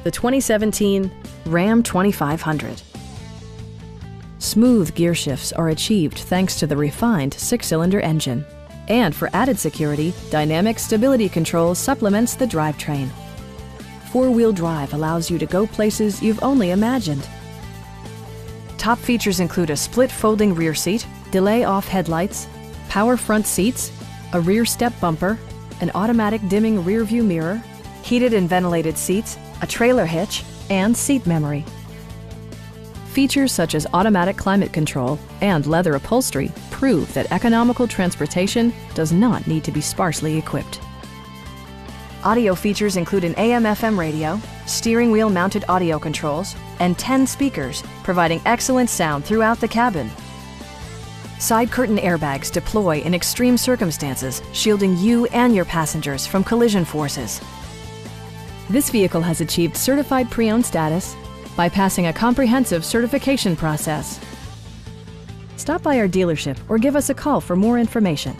the 2017 Ram 2500. Smooth gear shifts are achieved thanks to the refined 6-cylinder engine. And for added security, dynamic stability control supplements the drivetrain. 4-wheel drive allows you to go places you've only imagined. Top features include a split folding rear seat, delay-off headlights, power front seats, a rear step bumper, an automatic dimming rear-view mirror, heated and ventilated seats, a trailer hitch, and seat memory. Features such as automatic climate control and leather upholstery prove that economical transportation does not need to be sparsely equipped. Audio features include an AM/FM radio, steering wheel mounted audio controls, and 10 speakers, providing excellent sound throughout the cabin. Side curtain airbags deploy in extreme circumstances, shielding you and your passengers from collision forces. This vehicle has achieved certified pre-owned status by passing a comprehensive certification process. Stop by our dealership or give us a call for more information.